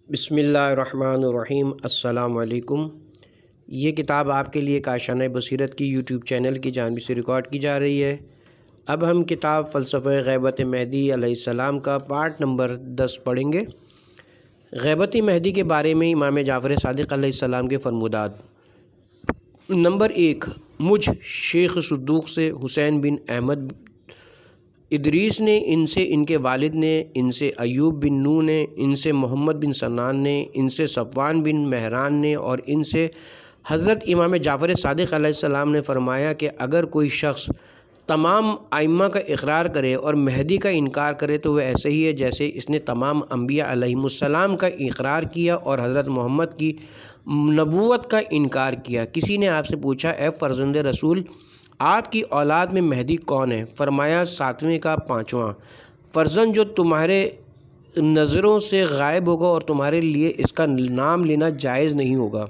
بسم اللہ الرحمن الرحیم۔ السلام علیکم۔ یہ کتاب آپ کے لیے کاشانہ بصیرت کی یوٹیوب چینل کی جانب سے ریکارڈ کی جا رہی ہے۔ اب ہم کتاب فلسفہ غیبت مہدی علیہ السلام کا پارٹ نمبر 10 پڑھیں گے۔ غیبت مہدی کے بارے میں امام جعفر صادق علیہ السلام کے فرمودات۔ نمبر 1، مجھ شیخ صدوق سے حسین بن احمد ادریس نے، ان سے ان کے والد نے، ان سے ایوب بن نو نے، ان سے محمد بن سنان نے، ان سے صفوان بن مہران نے، اور ان سے حضرت امام جعفر صادق علیہ السلام نے فرمایا کہ اگر کوئی شخص تمام ائمہ کا اقرار کرے اور مہدی کا انکار کرے تو وہ ایسے ہی ہے جیسے اس نے تمام انبیاء علیہم السلام کا اقرار کیا اور حضرت محمد کی نبوت کا انکار کیا۔ کسی نے آپ سے پوچھا، اے فرزند رسول، آپ کی اولاد میں مہدی کون ہے؟ فرمایا، 7ویں کا 5واں فرزند جو تمہارے نظروں سے غائب ہوگا اور تمہارے لیے اس کا نام لینا جائز نہیں ہوگا۔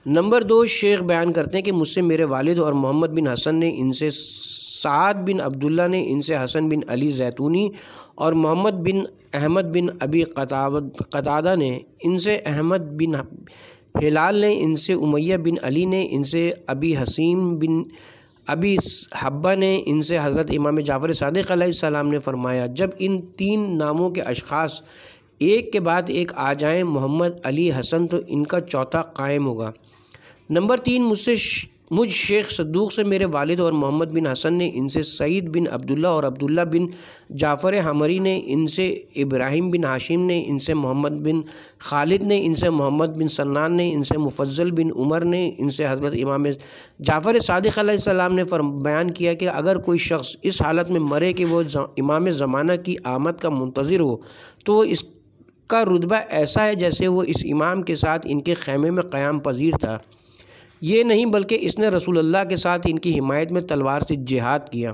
نمبر 2، شیخ بیان کرتے ہیں کہ مجھ سے میرے والد اور محمد بن حسن نے، ان سے سعد بن عبداللہ نے، ان سے حسن بن علی زیتونی اور محمد بن احمد بن ابی قتادہ نے، ان سے احمد بن ہلال نے، ان سے امیہ بن علی نے، ان سے ابی حسین بن ابی حبہ نے، ان سے حضرت امام جعفر صادق علیہ السلام نے فرمایا، جب ان 3 ناموں کے اشخاص ایک کے بعد ایک آ جائیں، محمد، علی، حسن، تو ان کا چوتھا قائم ہوگا۔ نمبر 3، مجھ شیخ صدوق سے میرے والد اور محمد بن حسن نے، ان سے سعید بن عبداللہ اور عبداللہ بن جعفر حمری نے، ان سے ابراہیم بن ہاشم نے، ان سے محمد بن خالد نے، ان سے محمد بن سنان نے، ان سے مفضل بن عمر نے، ان سے حضرت امام جعفر صادق علیہ السلام نے بیان کیا کہ اگر کوئی شخص اس حالت میں مرے کہ وہ امام زمانہ کی آمد کا منتظر ہو تو وہ اس کا رتبہ ایسا ہے جیسے وہ اس امام کے ساتھ ان کے خیمے میں قیام پذیر تھا۔ یہ نہیں بلکہ اس نے رسول اللہ کے ساتھ ان کی حمایت میں تلوار سے جہاد کیا۔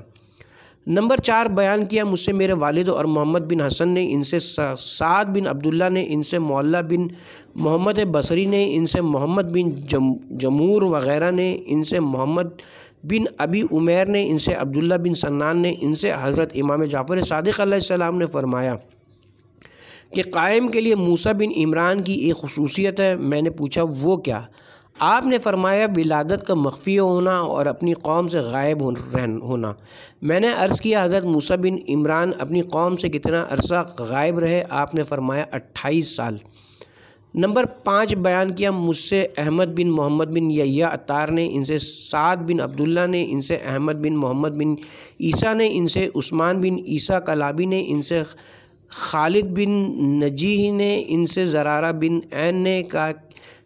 نمبر 4، بیان کیا مجھ سے میرے والد اور محمد بن حسن نے، ان سے سعد بن عبداللہ نے، ان سے معلّہ بن محمد بصری نے، ان سے محمد بن جمور وغیرہ نے، ان سے محمد بن ابی عمیر نے، ان سے عبداللہ بن سنان نے، ان سے حضرت امام جعفر صادق علیہ السلام نے فرمایا کہ قائم کے لیے موسیٰ بن عمران کی ایک خصوصیت ہے۔ میں نے پوچھا وہ کیا؟ آپ نے فرمایا ولادت کا مخفی ہونا اور اپنی قوم سے غائب ہونا۔ میں نے عرض کیا حضرت موسیٰ بن عمران اپنی قوم سے کتنا عرصہ غائب رہے؟ آپ نے فرمایا 28 سال۔ نمبر 5، بیان کیا مجھ سے احمد بن محمد بن یحییٰ عطار نے، ان سے سعد بن عبداللہ نے، ان سے احمد بن محمد بن عیسیٰ نے، ان سے عثمان بن عیسیٰ کلابی نے، ان سے خالد بن نجیح نے، ان سے زرارہ بن عین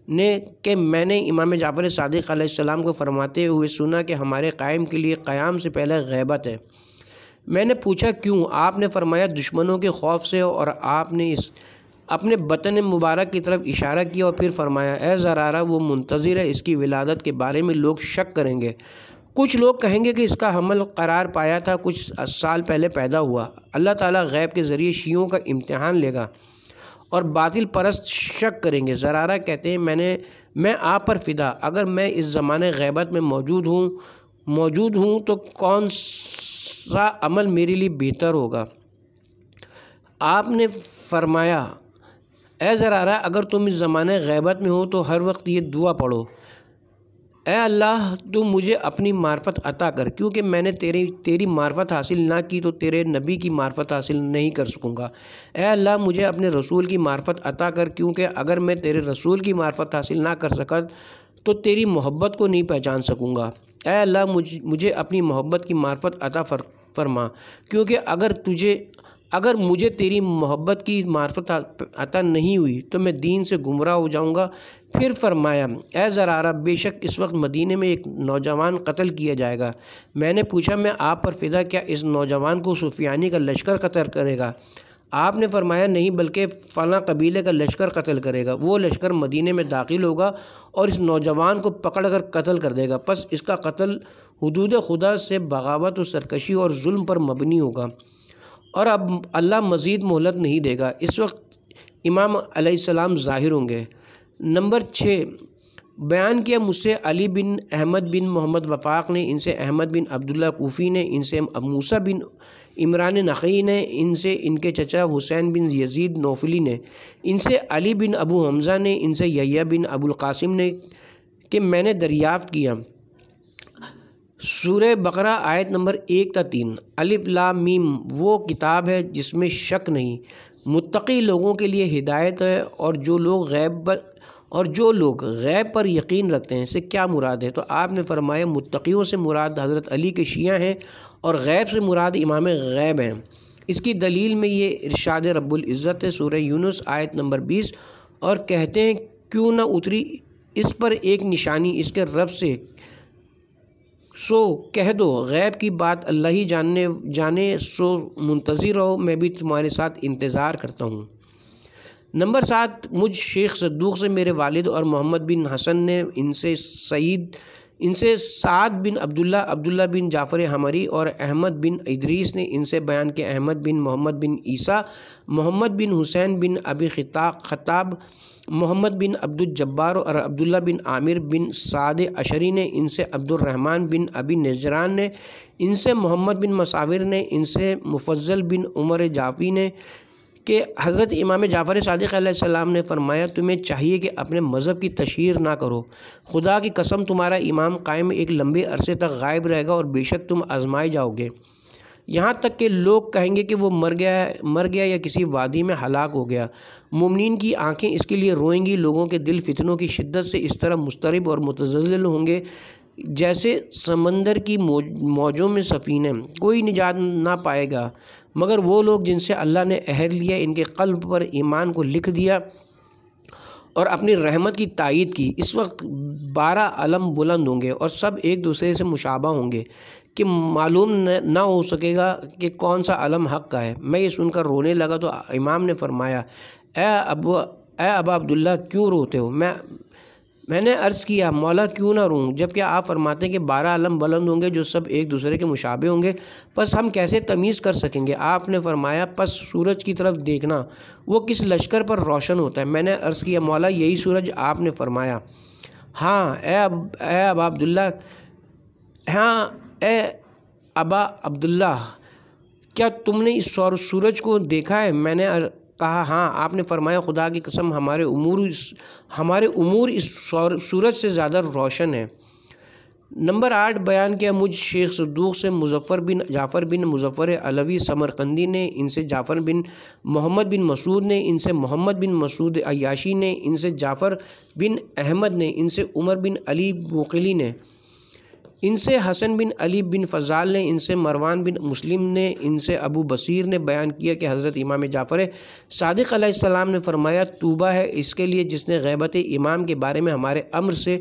نے کہ میں نے امام جعفر صادق علیہ السلام کو فرماتے ہوئے سنا کہ ہمارے قائم کے لیے قیام سے پہلے غیبت ہے۔ میں نے پوچھا کیوں؟ آپ نے فرمایا دشمنوں کے خوف سے، اور آپ نے اپنے بطن مبارک کی طرف اشارہ کیا اور پھر فرمایا، اے زرارہ، وہ منتظر ہے، اس کی ولادت کے بارے میں لوگ شک کریں گے۔ کچھ لوگ کہیں گے کہ اس کا حمل قرار پایا تھا، کچھ سال پہلے پیدا ہوا۔ اللہ تعالیٰ غیب کے ذریعے شیعوں کا امتحان لے گا اور باطل پرست شک کریں گے۔ زرارہ کہتے ہیں، میں آپ پر فدا، اگر میں اس زمانے غیبت میں موجود ہوں تو کون سا عمل میرے لیے بہتر ہوگا؟ آپ نے فرمایا، اے زرارہ، اگر تم اس زمانے غیبت میں ہو تو ہر وقت یہ دعا پڑھو، اے اللہ تو مجھے اپنی معرفت عطا کر، کیونکہ میں نے تیری معرفت حاصل نہ کی تو تیرے نبی کی معرفت حاصل نہیں کر سکوں گا۔ اے اللہ مجھے اپنے رسول کی معرفت عطا کر، کیونکہ اگر میں تیرے رسول کی معرفت حاصل نہ کر سکا تو تیری محبت کو نہیں پہچان سکوں گا۔ اے اللہ مجھے اپنی محبت کی معرفت عطا فرما، کیونکہ اگر مجھے تیری محبت کی معرفت عطا نہیں ہوئی تو میں دین سے گمراہ ہو جاؤں گا۔ پھر فرمایا، اے زرارہ، بے شک اس وقت مدینے میں ایک نوجوان قتل کیا جائے گا۔ میں نے پوچھا، میں آپ پر فدا، کیا اس نوجوان کو سفیانی کا لشکر قتل کرے گا؟ آپ نے فرمایا نہیں، بلکہ فلاں قبیلے کا لشکر قتل کرے گا۔ وہ لشکر مدینے میں داخل ہوگا اور اس نوجوان کو پکڑ کر قتل کر دے گا، پس اس کا قتل حدود خدا سے بغاوت و سرکشی اور ظلم پر مبنی ہوگا، اور اب اللہ مزید مہلت نہیں دے گا۔ اس وقت امام علیہ السلام ظاہر ہوں گے۔ نمبر 6، بیان کیا مجھ سے علی بن احمد بن محمد وفاق نے، ان سے احمد بن عبداللہ کوفی نے، ان سے موسیٰ بن عمران نخعی نے، ان سے ان کے چچا حسین بن یزید نوفلی نے، ان سے علی بن ابو حمزہ نے، ان سے یحییٰ بن ابو القاسم نے کہ میں نے دریافت کیا سورہ بقرہ آیت نمبر 1 تا 3 الف لام میم وہ کتاب ہے جس میں شک نہیں، متقی لوگوں کے لیے ہدایت ہے، اور جو لوگ غیب پر یقین رکھتے ہیں، سے کیا مراد ہے؟ تو آپ نے فرمایا متقیوں سے مراد حضرت علی کے شیعہ ہیں، اور غیب سے مراد امام غیب ہیں۔ اس کی دلیل میں یہ ارشاد رب العزت ہے سورہ یونس آیت نمبر 20، اور کہتے ہیں کیوں نہ اتری اس پر ایک نشانی اس کے رب سے، سو کہہ دو غیب کی بات اللہ ہی جانے، سو منتظر رہو، میں بھی تمہارے ساتھ انتظار کرتا ہوں۔ نمبر 7 مجھ شیخ صدوق سے میرے والد اور محمد بن حسن نے، ان سے سعد بن عبداللہ بن جعفر حمری اور احمد بن ادریس نے، ان سے بیان کیا احمد بن محمد بن عیسیٰ، محمد بن حسین بن ابی خطاب، محمد بن عبد الجبار اور عبداللہ بن عامر بن سعد اشری نے، ان سے عبد الرحمن بن ابی نجران نے، ان سے محمد بن مصاور نے، ان سے مفضل بن عمر جعفی نے کہ حضرت امام جعفر صادق علیہ السلام نے فرمایا تمہیں چاہیے کہ اپنے مذہب کی تشہیر نہ کرو، خدا کی قسم تمہارا امام قائم ایک لمبے عرصے تک غائب رہے گا، اور بے شک تم آزمائے جاؤ گے، یہاں تک کہ لوگ کہیں گے کہ وہ مر گیا یا کسی وادی میں ہلاک ہو گیا۔ مومنین کی آنکھیں اس کے لیے روئیں گی، لوگوں کے دل فتنوں کی شدت سے اس طرح مضطرب اور متزلزل ہوں گے جیسے سمندر کی موجوں میں سفینے، کوئی نجات نہ پائے گا مگر وہ لوگ جن سے اللہ نے عہد لیا، ان کے قلب پر ایمان کو لکھ دیا اور اپنی رحمت کی تائید کی۔ اس وقت 12 علم بلند ہوں گے اور سب ایک دوسرے سے مشابہ ہوں گے کہ معلوم نہ ہو سکے گا کہ کون سا علم حق کا ہے۔ میں یہ سن کر رونے لگا تو امام نے فرمایا اے ابا عبداللہ کیوں روتے ہو؟ میں نے عرض کیا مولا کیوں نہ روں، جب کہ آپ فرماتے ہیں کہ 12 علم بلند ہوں گے جو سب ایک دوسرے کے مشابہ ہوں گے، پس ہم کیسے تمیز کر سکیں گے؟ آپ نے فرمایا پس سورج کی طرف دیکھنا، وہ کس لشکر پر روشن ہوتا ہے؟ میں نے عرض کیا مولا یہی سورج۔ آپ نے فرمایا ہاں اے ابا عبداللہ، ہاں اے ابا عبداللہ، کیا تم نے اس سورج کو دیکھا ہے؟ میں نے کہا ہاں۔ آپ نے فرمایا خدا کی قسم ہمارے امور اس سورج سے زیادہ روشن ہے۔ نمبر 8 بیان کیا مجھ شیخ صدوق سے مظفر بن جعفر بن مظفر علوی سمرقندی نے، ان سے جعفر بن محمد بن مسعود نے، ان سے محمد بن مسعود عیاشی نے، ان سے جعفر بن احمد نے، ان سے عمر بن علی بوقلی نے، ان سے حسن بن علی بن فضال نے، ان سے مروان بن مسلم نے، ان سے ابو بصیر نے بیان کیا کہ حضرت امام جعفر صادق علیہ السلام نے فرمایا توبہ ہے اس کے لیے جس نے غیبت امام کے بارے میں ہمارے امر سے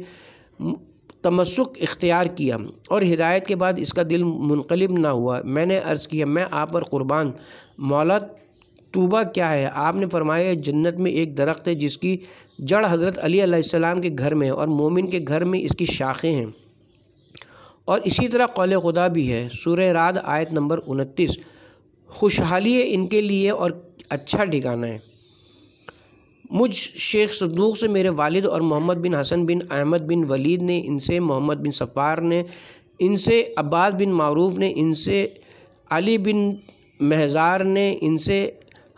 تمسک اختیار کیا اور ہدایت کے بعد اس کا دل منقلب نہ ہوا۔ میں نے عرض کیا میں آپ پر قربان مولا توبہ کیا ہے؟ آپ نے فرمایا جنت میں ایک درخت ہے جس کی جڑ حضرت علی علیہ السلام کے گھر میں اور مومن کے گھر میں اس کی شاخیں ہیں، اور اسی طرح قول خدا بھی ہے سورہ رعد آیت نمبر 29، خوشحالی ہے ان کے لیے اور اچھا ٹھکانہ ہے۔ مجھ شیخ صدوق سے میرے والد اور محمد بن حسن بن احمد بن ولید نے، ان سے محمد بن صفار نے، ان سے عباس بن معروف نے، ان سے علی بن مہزار نے، ان سے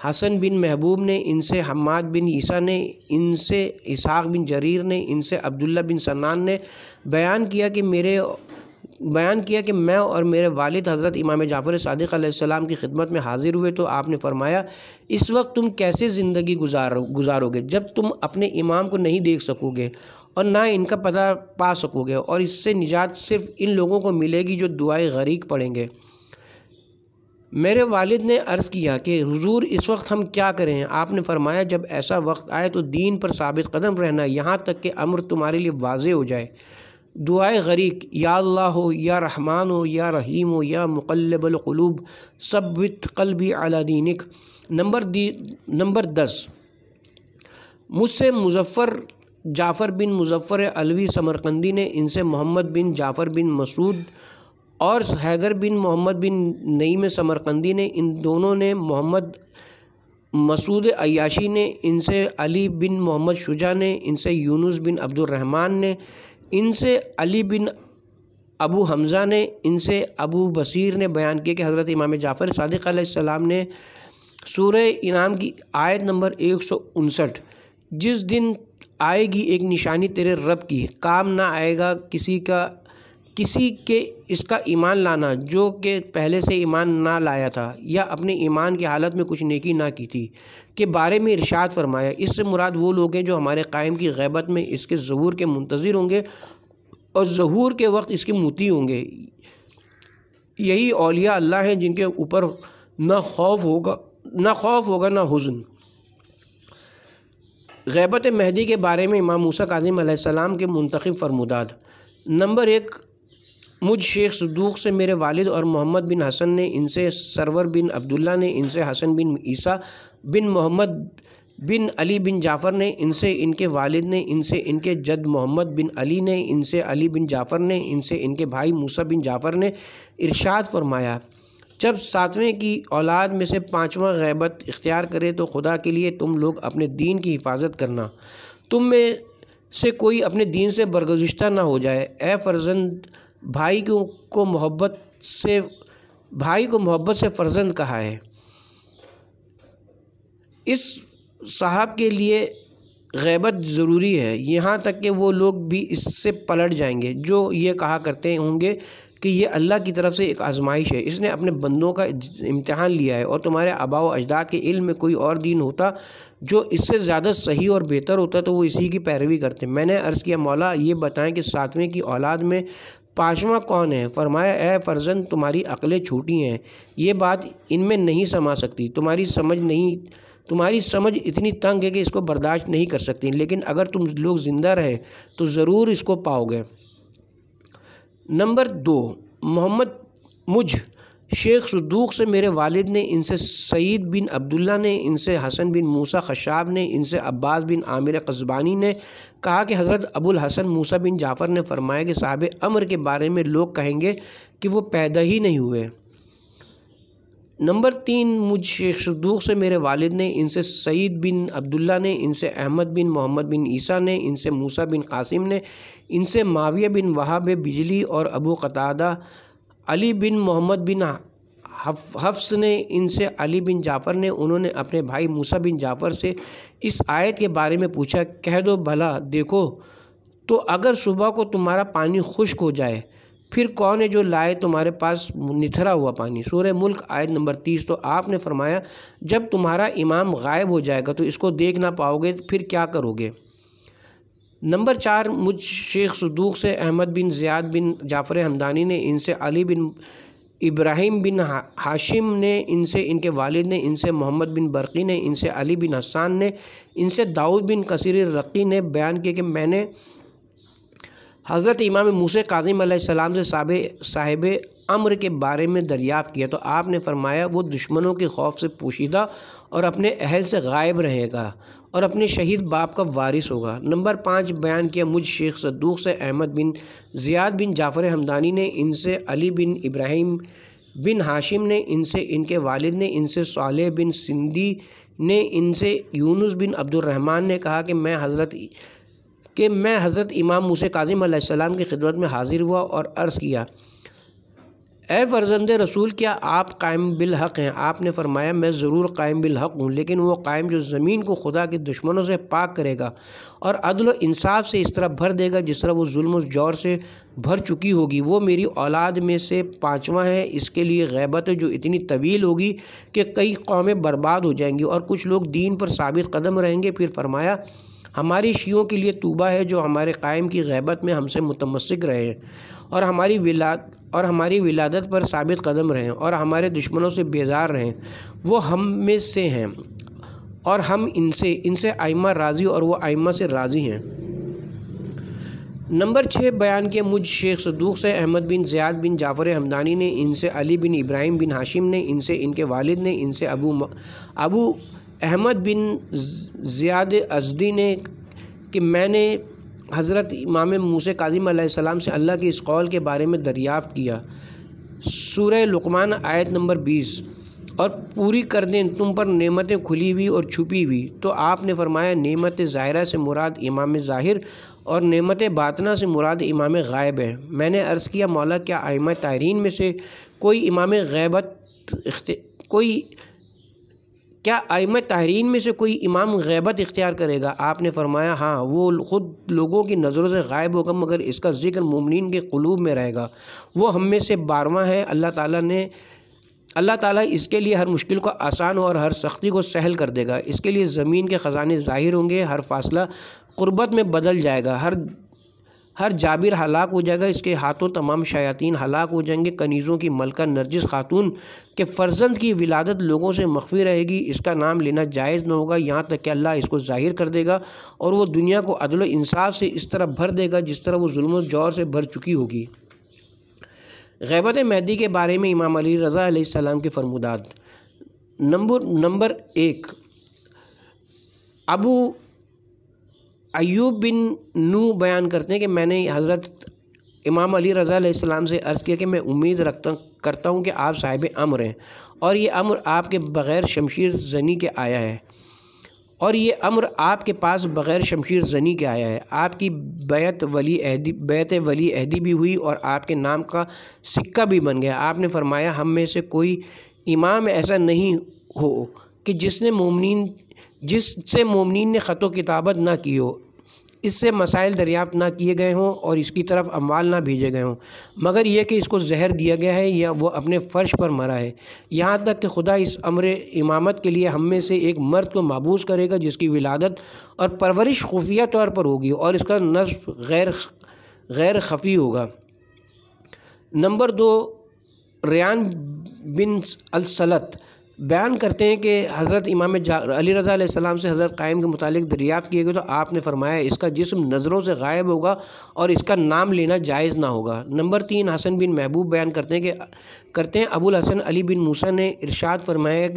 حسن بن محبوب نے، ان سے حماد بن عیسیٰ نے، ان سے اسحاق بن جریر نے، ان سے عبداللہ بن سنان نے بیان کیا کہ میں اور میرے والد حضرت امام جعفر صادق علیہ السلام کی خدمت میں حاضر ہوئے تو آپ نے فرمایا اس وقت تم کیسے زندگی گزارو گے جب تم اپنے امام کو نہیں دیکھ سکو گے اور نہ ان کا پتہ پا سکو گے، اور اس سے نجات صرف ان لوگوں کو ملے گی جو دعائے غریق پڑھیں گے۔ میرے والد نے عرض کیا کہ حضور اس وقت ہم کیا کریں؟ آپ نے فرمایا جب ایسا وقت آئے تو دین پر ثابت قدم رہنا یہاں تک کہ امر تمہارے لیے واضح ہو جائے۔ دعائے غریق یا اللہ ہو یا رحمان ہو یا رحیم ہو یا مقلب القلوب ثبت قلبی علی دینک۔ نمبر 10 مجھ سے جعفر بن مظفر علوی سمرقندی نے، ان سے محمد بن جعفر بن مسعود اور حیدر بن محمد بن نعیم سمرقندی نے، ان دونوں نے محمد مسعود عیاشی نے، ان سے علی بن محمد شجاع نے، ان سے یونس بن عبد الرحمن نے، ان سے علی بن ابو حمزہ نے، ان سے ابو بصیر نے بیان کیا کہ حضرت امام جعفر صادق علیہ السلام نے سورہ انعام کی آیت نمبر 159، جس دن آئے گی ایک نشانی تیرے رب کی، کام نہ آئے گا کسی کے اس کا ایمان لانا جو کہ پہلے سے ایمان نہ لایا تھا یا اپنے ایمان کی حالت میں کچھ نیکی نہ کی تھی، کے بارے میں ارشاد فرمایا۔ اس سے مراد وہ لوگ ہیں جو ہمارے قائم کی غیبت میں اس کے ظہور کے منتظر ہوں گے اور ظہور کے وقت اس کے موتی ہوں گے۔ یہی اولیاء اللہ ہیں جن کے اوپر نہ خوف ہوگا نہ حزن۔ غیبت مہدی کے بارے میں امام موسیٰ کاظم علیہ السلام کے منتخب فرمودات۔ نمبر 1، مجھ شیخ صدوق سے میرے والد اور محمد بن حسن نے، ان سے سرور بن عبداللہ نے، ان سے حسن بن عیسیٰ بن محمد بن علی بن جعفر نے، ان سے ان کے والد نے، ان سے ان کے جد محمد بن علی نے، ان سے علی بن جعفر نے، ان سے ان کے بھائی موسیٰ بن جعفر نے ارشاد فرمایا، جب 7ویں کی اولاد میں سے 5واں غیبت اختیار کرے تو خدا کے لیے تم لوگ اپنے دین کی حفاظت کرنا، تم میں سے کوئی اپنے دین سے برگزشتہ نہ ہو جائے۔ اے فرزند، بھائی کو محبت سے فرزند کہا ہے۔ اس صاحب کے لیے غیبت ضروری ہے، یہاں تک کہ وہ لوگ بھی اس سے پلٹ جائیں گے جو یہ کہا کرتے ہوں گے کہ یہ اللہ کی طرف سے ایک آزمائش ہے، اس نے اپنے بندوں کا امتحان لیا ہے، اور تمہارے آباء و اجداد کے علم میں کوئی اور دین ہوتا جو اس سے زیادہ صحیح اور بہتر ہوتا تو وہ اسی کی پیروی کرتے۔ میں نے عرض کیا، مولا یہ بتائیں کہ 7ویں کی اولاد میں 5واں کون ہے؟ فرمایا، اے فرزند، تمہاری عقلیں چھوٹی ہیں، یہ بات ان میں نہیں سما سکتی، تمہاری سمجھ اتنی تنگ ہے کہ اس کو برداشت نہیں کر سکتی، لیکن اگر تم لوگ زندہ رہے تو ضرور اس کو پاؤ گے۔ نمبر 2، مجھ شیخ صدوق سے میرے والد نے، ان سے سعید بن عبداللہ نے، ان سے حسن بن موسیٰ خشاب نے، ان سے عباس بن عامر قزبانی نے کہا کہ حضرت ابو الحسن موسیٰ بن جعفر نے فرمایا کہ صاحب امر کے بارے میں لوگ کہیں گے کہ وہ پیدا ہی نہیں ہوئے۔ نمبر 3، مجھ شیخ صدوق سے میرے والد نے، ان سے سعید بن عبداللہ نے، ان سے احمد بن محمد بن عیسیٰ نے، ان سے موسیٰ بن قاسم نے، ان سے معاویہ بن وہب بجلی اور ابو قتادہ علی بن محمد بن حفص نے، ان سے علی بن جعفر نے، انہوں نے اپنے بھائی موسیٰ بن جعفر سے اس آیت کے بارے میں پوچھا، کہہ دو بھلا دیکھو تو اگر صبح کو تمہارا پانی خشک ہو جائے پھر کون ہے جو لائے تمہارے پاس نتھرا ہوا پانی؟ سورہ ملک آیت نمبر 30۔ تو آپ نے فرمایا، جب تمہارا امام غائب ہو جائے گا تو اس کو دیکھ نہ پاؤ گے پھر کیا کرو گے؟ نمبر 4، مجھ شیخ صدوق سے احمد بن زیاد بن جعفر ہمدانی نے، ان سے علی بن ابراہیم بن ہاشم نے، ان سے ان کے والد نے، ان سے محمد بن برقی نے، ان سے علی بن حسان نے، ان سے داؤد بن کثیر الرقی نے بیان کیا کہ میں نے حضرت امام موسیٰ کاظم علیہ السلام سے صاحب امر کے بارے میں دریافت کیا تو آپ نے فرمایا، وہ دشمنوں کے خوف سے پوشیدہ اور اپنے اہل سے غائب رہے گا اور اپنے شہید باپ کا وارث ہوگا۔ نمبر 5، بیان کیا مجھ شیخ صدوق سے احمد بن زیاد بن جعفر ہمدانی نے، ان سے علی بن ابراہیم بن ہاشم نے، ان سے ان کے والد نے، ان سے صالح بن سندی نے، ان سے یونس بن عبد الرحمن نے کہا کہ میں حضرت امام موسیٰ کاظم علیہ السلام کی خدمت میں حاضر ہوا اور عرض کیا، اے فرزند رسول، کیا آپ قائم بالحق ہیں؟ آپ نے فرمایا، میں ضرور قائم بالحق ہوں، لیکن وہ قائم جو زمین کو خدا کے دشمنوں سے پاک کرے گا اور عدل و انصاف سے اس طرح بھر دے گا جس طرح وہ ظلم و جور سے بھر چکی ہوگی، وہ میری اولاد میں سے 5واں ہے۔ اس کے لیے غیبت جو اتنی طویل ہوگی کہ کئی قومیں برباد ہو جائیں گی اور کچھ لوگ دین پر ثابت قدم رہیں گے۔ پھر فرمایا، ہماری شیعوں کے لیے توبہ ہے جو ہمارے قائم کی غیبت میں ہم سے متمسک رہے اور ہماری ولادت پر ثابت قدم رہیں اور ہمارے دشمنوں سے بیزار رہیں، وہ ہم میں سے ہیں اور ہم ان سے ائمہ راضی اور وہ ائمہ سے راضی ہیں۔ نمبر 6، بیان کیا مجھ شیخ صدوق سے احمد بن زیاد بن جعفر ہمدانی نے، ان سے علی بن ابراہیم بن ہاشم نے، ان سے ان کے والد نے، ان سے ابو احمد بن زیاد ازدی نے کہ میں نے حضرت امام موسیٰ کاظم علیہ السلام سے اللہ کے اس قول کے بارے میں دریافت کیا، سورہ لقمان آیت نمبر 20، اور پوری کر دیں تم پر نعمتیں کھلی ہوئی اور چھپی ہوئی۔ تو آپ نے فرمایا نعمت ظاہرہ سے مراد امام ظاہر اور نعمت باطنہ سے مراد امام غائب ہے۔ میں نے عرض کیا مولا کیا ائمہ طاہرین میں سے کوئی امام غیبت اختیار کرے گا؟ آپ نے فرمایا ہاں، وہ خود لوگوں کی نظروں سے غائب ہوگا مگر اس کا ذکر مومنین کے قلوب میں رہے گا۔ وہ ہم میں سے 12واں ہے۔ اللہ تعالیٰ اس کے لیے ہر مشکل کو آسان اور ہر سختی کو سہل کر دے گا۔ اس کے لیے زمین کے خزانے ظاہر ہوں گے، ہر فاصلہ قربت میں بدل جائے گا، ہر جابر ہلاک ہو جائے گا، اس کے ہاتھوں تمام شیاطین ہلاک ہو جائیں گے۔ کنیزوں کی ملکہ نرجس خاتون کے فرزند کی ولادت لوگوں سے مخفی رہے گی، اس کا نام لینا جائز نہ ہوگا یہاں تک کہ اللہ اس کو ظاہر کر دے گا، اور وہ دنیا کو عدل و انصاف سے اس طرح بھر دے گا جس طرح وہ ظلم و جور سے بھر چکی ہوگی۔ غیبت مہدی کے بارے میں امام علی رضا علیہ السلام کے فرمودات۔ نمبر 1، ابو ایوب بن نو بیان کرتے ہیں کہ میں نے حضرت امام علی رضا علیہ السلام سے عرض کیا کہ میں امید کرتا ہوں کہ آپ صاحب امر ہیں، اور یہ امر آپ کے بغیر شمشیر زنی کے آیا ہے، آپ کی بیعت ولی عہدی بھی ہوئی اور آپ کے نام کا سکہ بھی بن گیا۔ آپ نے فرمایا ہم میں سے کوئی امام ایسا نہیں ہو کہ جس سے مومنین نے خط و کتابت نہ کی ہو، اس سے مسائل دریافت نہ کیے گئے ہوں اور اس کی طرف اموال نہ بھیجے گئے ہوں، مگر یہ کہ اس کو زہر دیا گیا ہے یا وہ اپنے فرش پر مرا ہے، یہاں تک کہ خدا اس امر امامت کے لیے ہم میں سے ایک مرد کو مابعوث کرے گا جس کی ولادت اور پرورش خفیہ طور پر ہوگی اور اس کا نسب غیر خفی ہوگا۔ نمبر 2، ریان بن السلط بیان کرتے ہیں کہ حضرت امام علی رضا علیہ السلام سے حضرت قائم کے متعلق دریافت کیے گئے تو آپ نے فرمایا اس کا جسم نظروں سے غائب ہوگا اور اس کا نام لینا جائز نہ ہوگا۔ نمبر 3، حسن بن محبوب بیان کرتے ہیں ابو الحسن علی بن موسیٰ نے ارشاد فرمایا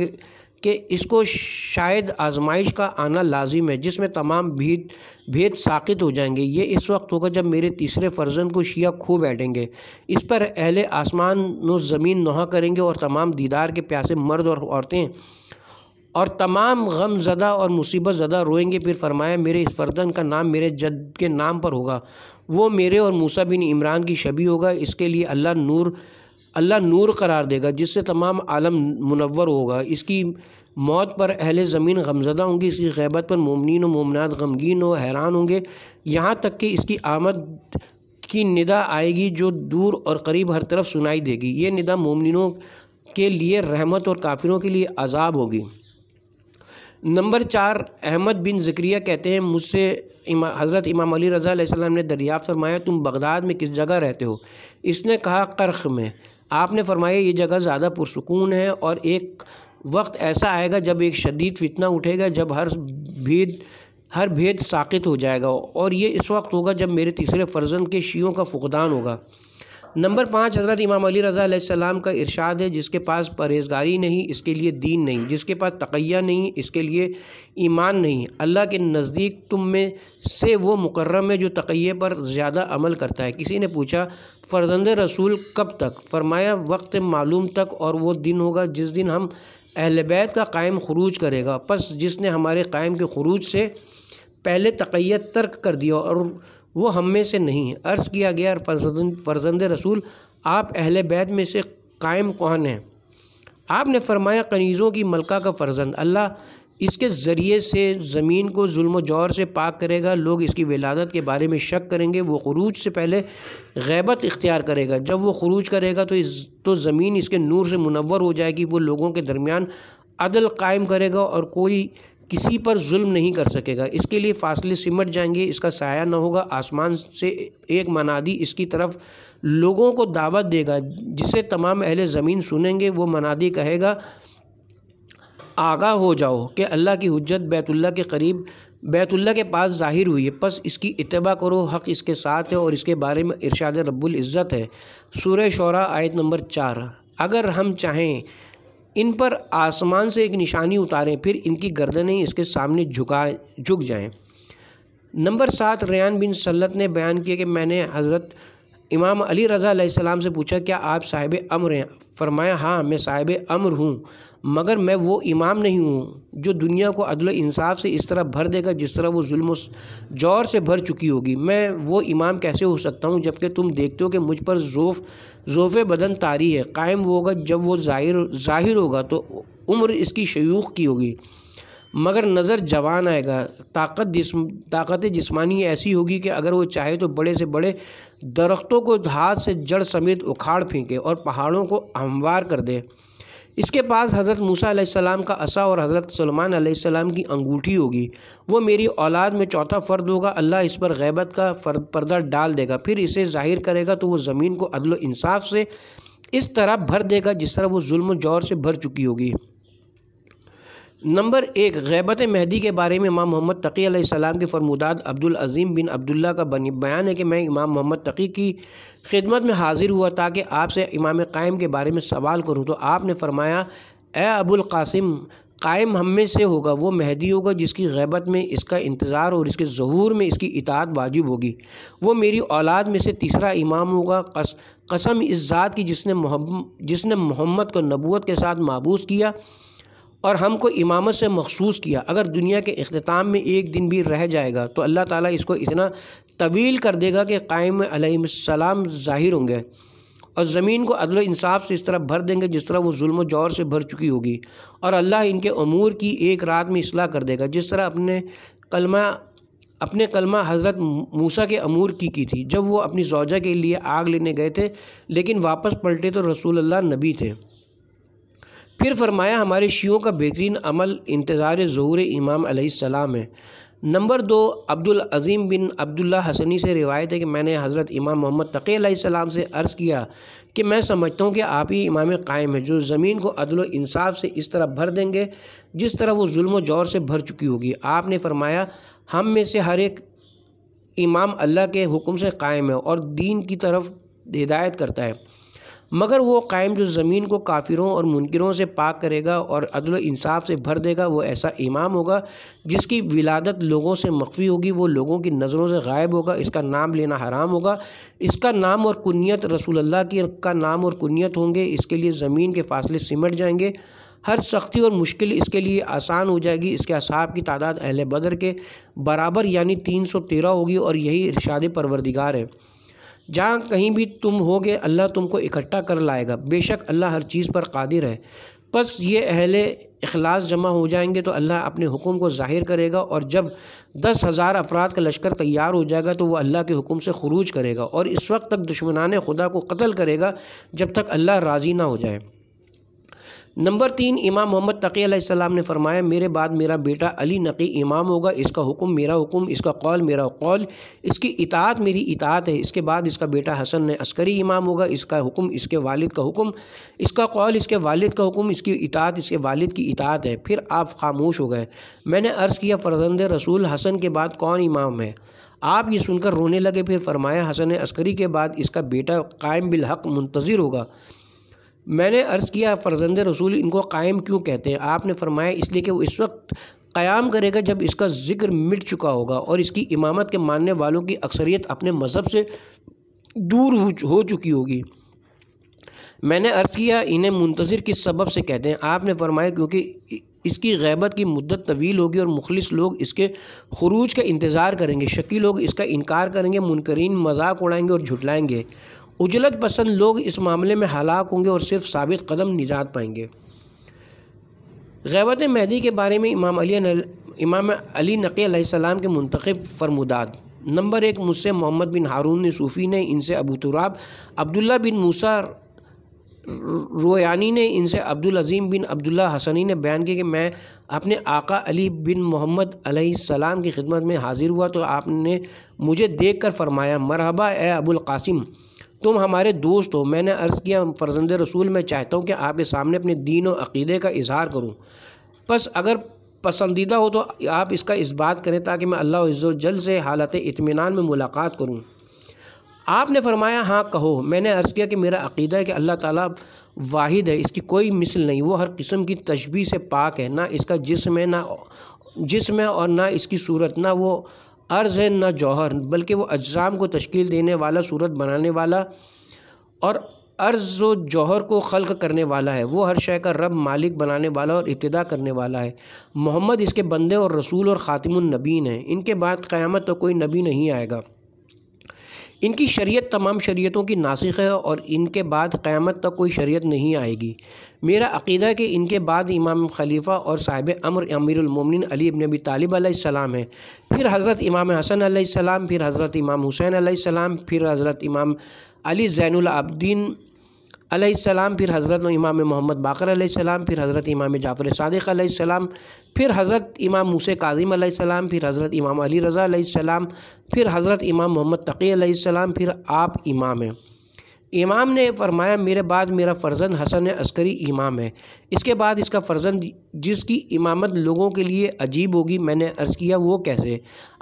کہ اس کو شاید آزمائش کا آنا لازم ہے جس میں تمام بھید ساقط ہو جائیں گے۔ یہ اس وقت ہوگا جب میرے تیسرے فرزند کو شیعہ کھو بیٹھیں گے، اس پر اہل آسمان و زمین نوحہ کریں گے اور تمام دیدار کے پیاسے مرد اور عورتیں اور تمام غم زدہ اور مصیبت زدہ روئیں گے۔ پھر فرمایا میرے اس فرزند کا نام میرے جد کے نام پر ہوگا، وہ میرے اور موسیٰ بن عمران کی شبیہ ہوگا، اس کے لیے اللہ نور قرار دے گا جس سے تمام عالم منور ہوگا۔ اس کی موت پر اہل زمین غمزدہ ہوں گے، اس کی غیبت پر مومنین و مومنات غمگین و حیران ہوں گے، یہاں تک کہ اس کی آمد کی ندا آئے گی جو دور اور قریب ہر طرف سنائی دے گی۔ یہ ندا مومنینوں کے لیے رحمت اور کافروں کے لیے عذاب ہوگی۔ نمبر 4، احمد بن زکریہ کہتے ہیں مجھ سے حضرت امام علی رضا علیہ السلام نے دریافت فرمایا تم بغداد میں کس جگہ رہتے ہو؟ اس نے کہا قرخ میں۔ آپ نے فرمایا یہ جگہ زیادہ پرسکون ہے اور ایک وقت ایسا آئے گا جب ایک شدید فتنہ اٹھے گا جب ہر بھید ساقط ہو جائے گا، اور یہ اس وقت ہوگا جب میرے تیسرے فرزند کے شیعوں کا فقدان ہوگا۔ نمبر 5، حضرت امام علی رضا علیہ السلام کا ارشاد ہے جس کے پاس پرہیزگاری نہیں اس کے لیے دین نہیں، جس کے پاس تقیہ نہیں اس کے لیے ایمان نہیں۔ اللہ کے نزدیک تم میں سے وہ مکرم ہے جو تقیہ پر زیادہ عمل کرتا ہے۔ کسی نے پوچھا فرزند رسول کب تک؟ فرمایا وقت معلوم تک، اور وہ دن ہوگا جس دن ہم اہل بیت کا قائم خروج کرے گا، پس جس نے ہمارے قائم کے خروج سے پہلے تقیہ ترک کر دیا اور وہ ہم میں سے نہیں۔ عرض کیا گیا فرزند رسول آپ اہل بیت میں سے قائم کون ہیں؟ آپ نے فرمایا کنیزوں کی ملکہ کا فرزند، اللہ اس کے ذریعے سے زمین کو ظلم و جور سے پاک کرے گا، لوگ اس کی ولادت کے بارے میں شک کریں گے، وہ خروج سے پہلے غیبت اختیار کرے گا، جب وہ خروج کرے گا تو زمین اس کے نور سے منور ہو جائے گی، وہ لوگوں کے درمیان عدل قائم کرے گا اور کوئی کسی پر ظلم نہیں کر سکے گا، اس کے لیے فاصلے سمٹ جائیں گے، اس کا سایہ نہ ہوگا، آسمان سے ایک منادی اس کی طرف لوگوں کو دعوت دے گا جسے تمام اہل زمین سنیں گے، وہ منادی کہے گا آگاہ ہو جاؤ کہ اللہ کی حجت بیت اللہ کے پاس ظاہر ہوئی ہے، پس اس کی اتباع کرو، حق اس کے ساتھ ہے اور اس کے بارے میں ارشاد رب العزت ہے۔ سورہ شعراء آیت نمبر 4۔ اگر ہم چاہیں ان پر آسمان سے ایک نشانی اتاریں پھر ان کی گردنیں اس کے سامنے جھک جائیں۔ نمبر 7، ریان بن سلط نے بیان کیا کہ میں نے حضرت امام علی رضا علیہ السلام سے پوچھا کیا آپ صاحب امر ہیں؟ فرمایا ہاں میں صاحب امر ہوں، مگر میں وہ امام نہیں ہوں جو دنیا کو عدل و انصاف سے اس طرح بھر دے گا جس طرح وہ ظلم و جور سے بھر چکی ہوگی۔ میں وہ امام کیسے ہو سکتا ہوں جبکہ تم دیکھتے ہو کہ مجھ پر ذوف بدن طاری ہے۔ قائم وہ ہوگا جب وہ ظاہر ہوگا تو عمر اس کی شیوخ کی ہوگی مگر نظر جوان آئے گا۔ طاقت جسمانی ایسی ہوگی کہ اگر وہ چاہے تو بڑے سے بڑے درختوں کو ہاتھ سے جڑ سمیت اکھاڑ پھینکے اور پہاڑوں کو ہموار کر دے۔ اس کے پاس حضرت موسیٰ علیہ السلام کا عصا اور حضرت سلیمان علیہ السلام کی انگوٹھی ہوگی۔ وہ میری اولاد میں چوتھا فرد ہوگا۔ اللہ اس پر غیبت کا پردہ ڈال دے گا، پھر اسے ظاہر کرے گا تو وہ زمین کو عدل و انصاف سے اس طرح بھر دے گا جس طرح وہ ظلم و جور سے بھر چکی ہوگی۔ نمبر 1، غیبت مہدی کے بارے میں امام محمد تقی علیہ السلام کے فرمودات عبدالعظیم بن عبداللہ کا بیان ہے کہ میں امام محمد تقی کی خدمت میں حاضر ہوا تاکہ آپ سے امام قائم کے بارے میں سوال کروں، تو آپ نے فرمایا اے ابو القاسم، قائم ہم میں سے ہوگا، وہ مہدی ہوگا جس کی غیبت میں اس کا انتظار اور اس کے ظہور میں اس کی اطاعت واجب ہوگی۔ وہ میری اولاد میں سے تیسرا امام ہوگا۔ قسم اس ذات کی جس نے محمد کو نبوت کے ساتھ مابعوث کیا اور ہم کو امامت سے مخصوص کیا، اگر دنیا کے اختتام میں ایک دن بھی رہ جائے گا تو اللہ تعالیٰ اس کو اتنا طویل کر دے گا کہ قائم علیہ السلام ظاہر ہوں گے اور زمین کو عدل و انصاف سے اس طرح بھر دیں گے جس طرح وہ ظلم و جور سے بھر چکی ہوگی، اور اللہ ان کے امور کی ایک رات میں اصلاح کر دے گا، جس طرح اپنے کلمہ حضرت موسیٰ کے امور کی تھی جب وہ اپنی زوجہ کے لیے آگ لینے گئے تھے لیکن واپس پلٹے تو رسول اللہ نبی تھے۔ پھر فرمایا ہمارے شیعوں کا بہترین عمل انتظار ظہور امام علیہ السلام ہے۔ نمبر 2، عبدالعظیم بن عبداللہ حسنی سے روایت ہے کہ میں نے حضرت امام محمد تقی علیہ السلام سے عرض کیا کہ میں سمجھتا ہوں کہ آپ ہی امام قائم ہیں جو زمین کو عدل و انصاف سے اس طرح بھر دیں گے جس طرح وہ ظلم و جور سے بھر چکی ہوگی۔ آپ نے فرمایا ہم میں سے ہر ایک امام اللہ کے حکم سے قائم ہے اور دین کی طرف ہدایت کرتا ہے، مگر وہ قائم جو زمین کو کافروں اور منکروں سے پاک کرے گا اور عدل و انصاف سے بھر دے گا، وہ ایسا امام ہوگا جس کی ولادت لوگوں سے مخفی ہوگی، وہ لوگوں کی نظروں سے غائب ہوگا، اس کا نام لینا حرام ہوگا، اس کا نام اور کنیت رسول اللہ کا نام اور کنیت ہوں گے، اس کے لیے زمین کے فاصلے سمٹ جائیں گے، ہر سختی اور مشکل اس کے لیے آسان ہو جائے گی، اس کے اصحاب کی تعداد اہل بدر کے برابر یعنی 313 ہوگی، اور یہی ارشاد پروردگار ہے جہاں کہیں بھی تم ہوگے اللہ تم کو اکٹھا کر لائے گا، بے شک اللہ ہر چیز پر قادر ہے۔ پس یہ اہل اخلاص جمع ہو جائیں گے تو اللہ اپنے حکم کو ظاہر کرے گا، اور جب 10,000 افراد کا لشکر تیار ہو جائے گا تو وہ اللہ کے حکم سے خروج کرے گا، اور اس وقت تک دشمنان خدا کو قتل کرے گا جب تک اللہ راضی نہ ہو جائے۔ نمبر 3، امام محمد تقی علیہ السلام نے فرمایا میرے بعد میرا بیٹا علی نقی امام ہوگا، اس کا حکم میرا حکم، اس کا قول میرا قول، اس کی اطاعت میری اطاعت ہے۔ اس کے بعد اس کا بیٹا حسن عسکری امام ہوگا، اس کا حکم اس کے والد کا حکم، اس کا قول اس کے والد کا حکم، اس کی اطاعت اس کے والد کی اطاعت ہے۔ پھر آپ خاموش ہو گئے۔ میں نے عرض کیا فرزند رسول حسن کے بعد کون امام ہے؟ آپ یہ سن کر رونے لگے۔ پھر فرمایا حسن عسکری کے بعد اس کا بیٹا قائم بالحق منتظر ہوگا۔ میں نے عرض کیا فرزند رسول ان کو قائم کیوں کہتے ہیں؟ آپ نے فرمایا اس لیے کہ وہ اس وقت قیام کرے گا جب اس کا ذکر مٹ چکا ہوگا اور اس کی امامت کے ماننے والوں کی اکثریت اپنے مذہب سے دور ہو چکی ہوگی۔ میں نے عرض کیا انہیں منتظر کس سبب سے کہتے ہیں؟ آپ نے فرمایا کیونکہ اس کی غیبت کی مدت طویل ہوگی اور مخلص لوگ اس کے خروج کا انتظار کریں گے، شکی لوگ اس کا انکار کریں گے، منکرین مذاق اڑائیں گے اور جھٹلائیں گے، عجلت پسند لوگ اس معاملے میں ہلاک ہوں گے اور صرف ثابت قدم نجات پائیں گے۔ غیبت مہدی کے بارے میں امام علی نقی علیہ السلام کے منتخب فرمودات۔ نمبر 1، مجھ سے محمد بن ہارون صوفی نے، ان سے ابو تراب عبداللہ بن موسیٰ رویانی نے، ان سے عبدالعظیم بن عبداللہ حسنی نے بیان کیا کہ میں اپنے آقا علی بن محمد علیہ السلام کی خدمت میں حاضر ہوا تو آپ نے مجھے دیکھ کر فرمایا مرحبا اے ابو القاسم، تم ہمارے دوست ہو۔ میں نے عرض کیا فرزند رسول میں چاہتا ہوں کہ آپ کے سامنے اپنے دین و عقیدے کا اظہار کروں، پس اگر پسندیدہ ہو تو آپ اس کا اثبات کریں تاکہ میں اللہ عز و جل سے حالت اطمینان میں ملاقات کروں۔ آپ نے فرمایا ہاں کہو۔ میں نے عرض کیا کہ میرا عقیدہ ہے کہ اللہ تعالیٰ واحد ہے، اس کی کوئی مثل نہیں، وہ ہر قسم کی تشبیہ سے پاک ہے، نہ اس کا جسم ہے اور نہ اس کی صورت، نہ وہ عرض ہے نہ جوہر، بلکہ وہ اجسام کو تشکیل دینے والا، صورت بنانے والا اور عرض و جوہر کو خلق کرنے والا ہے۔ وہ ہر شے کا رب، مالک، بنانے والا اور ابتدا کرنے والا ہے۔ محمد اس کے بندے اور رسول اور خاتم النبیین ہیں۔ ان کے بعد قیامت تک کوئی نبی نہیں آئے گا۔ ان کی شریعت تمام شریعتوں کی ناسخ ہے اور ان کے بعد قیامت تک کوئی شریعت نہیں آئے گی۔ میرا عقیدہ ہے کہ ان کے بعد امام خلیفہ اور صاحب امر امیر المومنین علی بن ابی طالب علیہ السلام ہے، پھر حضرت امام حسن علیہ السلام، پھر حضرت امام حسین علیہ السلام، پھر حضرت امام علی زین العابدین علیہ السلام، پھر حضرت امام محمد باقر علیہ السلام، پھر حضرت امام جعفر صادق علیہ السلام، پھر حضرت امام موسیٰ کاظم علیہ السلام، پھر حضرت امام علی رضا علیہ السلام، پھر حضرت امام محمد تقی علیہ السلام، پھر آپ امام ہیں۔ امام نے فرمایا میرے بعد میرا فرزند حسن عسکری امام ہے، اس کے بعد اس کا فرزند جس کی امامت لوگوں کے لیے عجیب ہوگی۔ میں نے عرض کیا وہ کیسے؟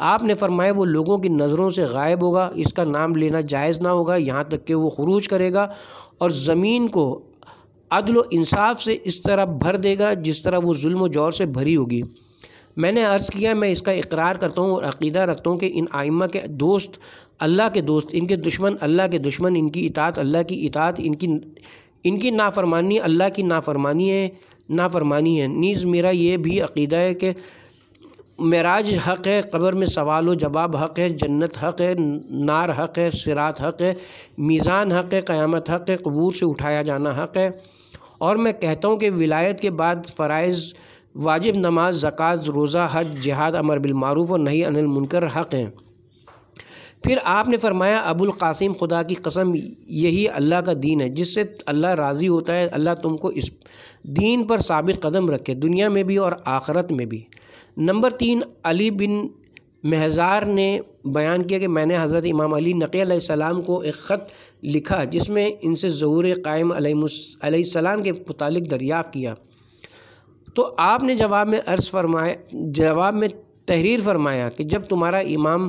آپ نے فرمایا وہ لوگوں کی نظروں سے غائب ہوگا، اس کا نام لینا جائز نہ ہوگا یہاں تک کہ وہ خروج کرے گا اور زمین کو عدل و انصاف سے اس طرح بھر دے گا جس طرح وہ ظلم و جور سے بھری ہوگی۔ میں نے عرض کیا میں اس کا اقرار کرتا ہوں اور عقیدہ رکھتا ہوں کہ ان ائمہ کے دوست اللہ کے دوست، ان کے دشمن اللہ کے دشمن، ان کی اطاعت اللہ کی اطاعت، ان کی نافرمانی اللہ کی نافرمانی ہے۔ نیز میرا یہ بھی عقیدہ ہے کہ معراج حق ہے، قبر میں سوال و جواب حق ہے، جنت حق ہے، نار حق ہے، صراط حق ہے، میزان حق ہے، قیامت حق ہے، قبور سے اٹھایا جانا حق ہے۔ اور میں کہتا ہوں کہ ولایت کے بعد فرائض واجب نماز، زکوٰۃ، روزہ، حج، جہاد، امر بالمعروف اور نہی عن المنکر حق ہیں۔ پھر آپ نے فرمایا ابو القاسم خدا کی قسم یہی اللہ کا دین ہے جس سے اللہ راضی ہوتا ہے۔ اللہ تم کو اس دین پر ثابت قدم رکھے، دنیا میں بھی اور آخرت میں بھی۔ نمبر 3، علی بن مہزار نے بیان کیا کہ میں نے حضرت امام علی نقی علیہ السلام کو ایک خط لکھا جس میں ان سے ظہور قائم علیہ السلام کے متعلق دریافت کیا، تو آپ نے جواب میں تحریر فرمایا کہ جب تمہارا امام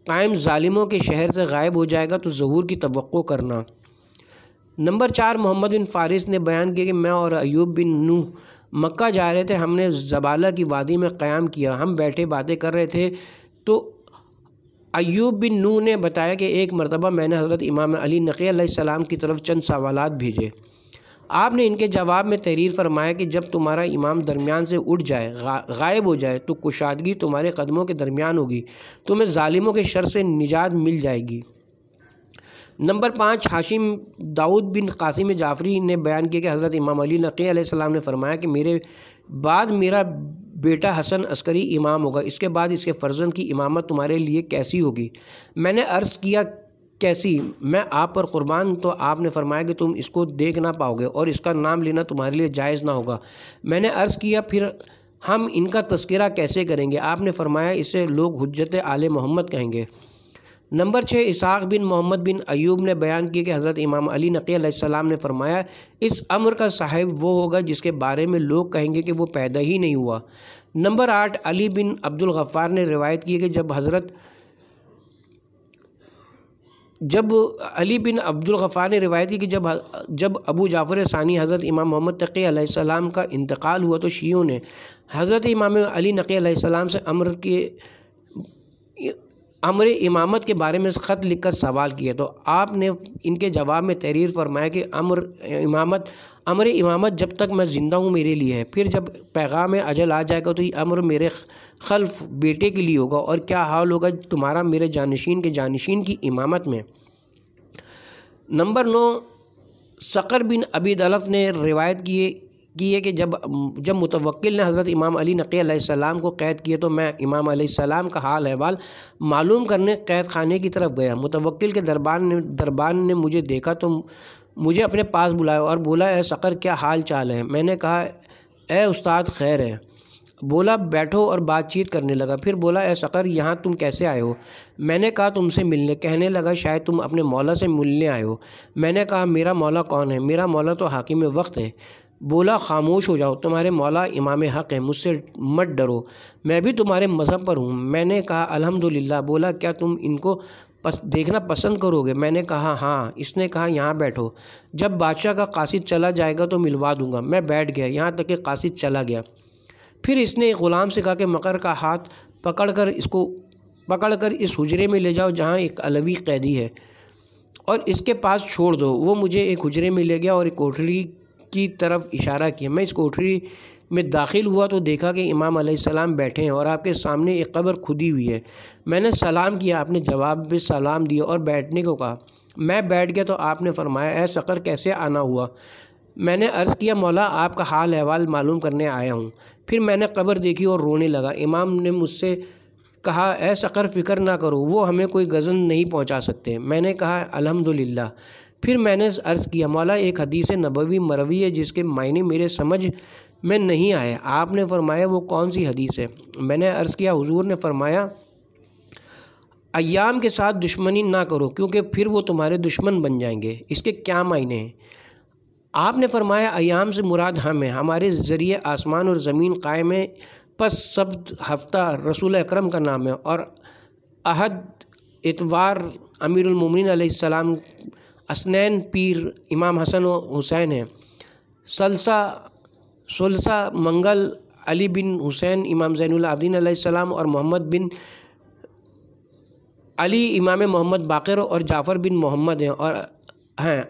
قائم ظالموں کے شہر سے غائب ہو جائے گا تو ظہور کی توقع کرنا۔ نمبر 4، محمد بن فارس نے بیان کیا کہ میں اور ایوب بن نوح مکہ جا رہے تھے، ہم نے زبالہ کی وادی میں قیام کیا، ہم بیٹھے باتیں کر رہے تھے تو ایوب بن نوح نے بتایا کہ ایک مرتبہ میں نے حضرت امام علی نقی علیہ السلام کی طرف چند سوالات بھیجے۔ آپ نے ان کے جواب میں تحریر فرمایا کہ جب تمہارا امام درمیان سے اٹھ جائے، غائب ہو جائے تو کشادگی تمہارے قدموں کے درمیان ہوگی، تمہیں ظالموں کے شر سے نجات مل جائے گی۔ نمبر 5، ہاشم داؤد بن قاسم جعفری نے بیان کیا کہ حضرت امام علی نقی علیہ السلام نے فرمایا کہ میرے بعد میرا بیٹا حسن عسکری امام ہوگا، اس کے بعد اس کے فرزند کی امامت تمہارے لیے کیسی ہوگی؟ میں نے عرض کیا کیسی؟ میں آپ پر قربان، تو آپ نے فرمایا کہ تم اس کو دیکھ نہ پاؤ گے اور اس کا نام لینا تمہارے لیے جائز نہ ہوگا۔ میں نے عرض کیا پھر ہم ان کا تذکرہ کیسے کریں گے؟ آپ نے فرمایا اسے لوگ حجت آل محمد کہیں گے۔ نمبر 6، اسحاق بن محمد بن ایوب نے بیان کیا کہ حضرت امام علی نقی علیہ السلام نے فرمایا اس امر کا صاحب وہ ہوگا جس کے بارے میں لوگ کہیں گے کہ وہ پیدا ہی نہیں ہوا۔ نمبر 8، علی بن عبد الغفار نے روایت کی کہ جب ابو جعفر ثانی حضرت امام محمد تقی علیہ السلام کا انتقال ہوا تو شیعوں نے حضرت امام علی نقی علیہ السلام سے امر امامت کے بارے میں خط لکھ کر سوال کیا، تو آپ نے ان کے جواب میں تحریر فرمایا کہ امر امامت جب تک میں زندہ ہوں میرے لیے ہے، پھر جب پیغام اجل آ جائے گا تو یہ امر میرے خلف بیٹے کے لیے ہوگا، اور کیا حال ہوگا تمہارا میرے جانشین کے جانشین کی امامت میں۔ نمبر 9، سقر بن ابی دلف نے روایت کی ہے کہ جب متوکل نے حضرت امام علی نقی علیہ السلام کو قید کیا تو میں امام علیہ السلام کا حال احوال معلوم کرنے قید خانے کی طرف گیا۔ متوکل کے دربان نے مجھے دیکھا تو مجھے اپنے پاس بلایا اور بولا اے سقر کیا حال چال ہے؟ میں نے کہا اے استاد خیر ہے۔ بولا بیٹھو اور بات چیت کرنے لگا، پھر بولا اے سقر یہاں تم کیسے آئے ہو؟ میں نے کہا تم سے ملنے۔ کہنے لگا شاید تم اپنے مولا سے ملنے آئے ہو۔ میں نے کہا میرا مولا کون ہے؟ میرا مولا تو حاکم وقت ہے۔ بولا خاموش ہو جاؤ، تمہارے مولا امام حق ہے، مجھ سے مت ڈرو، میں بھی تمہارے مذہب پر ہوں۔ میں نے کہا الحمدللہ۔ بولا کیا تم ان کو دیکھنا پسند کرو گے؟ میں نے کہا ہاں۔ اس نے کہا یہاں بیٹھو، جب بادشاہ کا قاصد چلا جائے گا تو ملوا دوں گا۔ میں بیٹھ گیا یہاں تک کہ قاصد چلا گیا۔ پھر اس نے غلام سے کہا کہ مقر کا ہاتھ پکڑ کر اس کو پکڑ کر اس حجرے میں لے جاؤ جہاں ایک علوی قیدی ہے اور اس کے پاس چھوڑ دو۔ وہ مجھے ایک حجرے میں لے گیا اور ایک کوٹھری کی طرف اشارہ کیا۔ میں اس کوٹھری میں داخل ہوا تو دیکھا کہ امام علیہ السلام بیٹھے ہیں اور آپ کے سامنے ایک قبر کھدی ہوئی ہے۔ میں نے سلام کیا، آپ نے جواب میں سلام دیا اور بیٹھنے کو کہا۔ میں بیٹھ گیا تو آپ نے فرمایا، اے صقر کیسے آنا ہوا؟ میں نے عرض کیا، مولا آپ کا حال احوال معلوم کرنے آیا ہوں۔ پھر میں نے قبر دیکھی اور رونے لگا۔ امام نے مجھ سے کہا، اے صقر فکر نہ کرو، وہ ہمیں کوئی غضب نہیں پہنچا سکتے۔ میں نے کہا الحمدللہ۔ پھر میں نے عرض کیا، مولا ایک حدیث نبوی مروی ہے جس کے معنی میرے سمجھ میں نہیں آئے۔ آپ نے فرمایا وہ کون سی حدیث ہے؟ میں نے عرض کیا، حضور نے فرمایا ایام کے ساتھ دشمنی نہ کرو کیونکہ پھر وہ تمہارے دشمن بن جائیں گے۔ اس کے کیا معنی ہیں؟ آپ نے فرمایا ایام سے مراد ہم ہیں، ہمارے ذریعے آسمان اور زمین قائم ہے، پس سبت ہفتہ رسول اکرم کا نام ہے، اور احد اتوار امیر المومنین علیہ السلام، اثنین پیر امام حسن و حسین ہیں، ثلثہ منگل علی بن حسین امام زین العابدین علیہ السلام اور محمد بن علی امام محمد باقر اور جعفر بن محمد ہیں، اور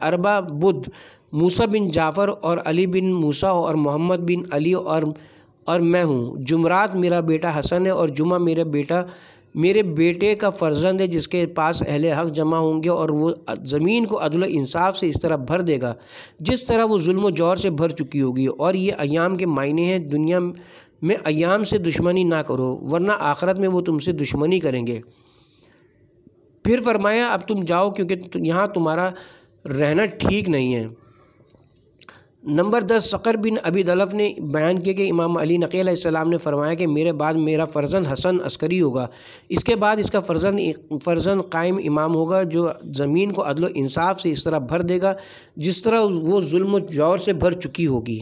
اربع بدھ موسیٰ بن جعفر اور علی بن موسیٰ اور محمد بن علی اور میں ہوں۔ جمعرات میرا بیٹا حسن ہے اور جمعہ میرے بیٹے کا فرزند ہے جس کے پاس اہل حق جمع ہوں گے، اور وہ زمین کو عدل و انصاف سے اس طرح بھر دے گا جس طرح وہ ظلم و جور سے بھر چکی ہوگی۔ اور یہ ایام کے معنی ہیں، دنیا میں ایام سے دشمنی نہ کرو ورنہ آخرت میں وہ تم سے دشمنی کریں گے۔ پھر فرمایا اب تم جاؤ کیونکہ یہاں تمہارا رہنا ٹھیک نہیں ہے۔ نمبر 10، صقر بن ابی دلف نے بیان کیا کہ امام علی نقی علیہ السلام نے فرمایا کہ میرے بعد میرا فرزند حسن عسکری ہوگا، اس کے بعد اس کا فرزند قائم امام ہوگا جو زمین کو عدل و انصاف سے اس طرح بھر دے گا جس طرح وہ ظلم و جور سے بھر چکی ہوگی۔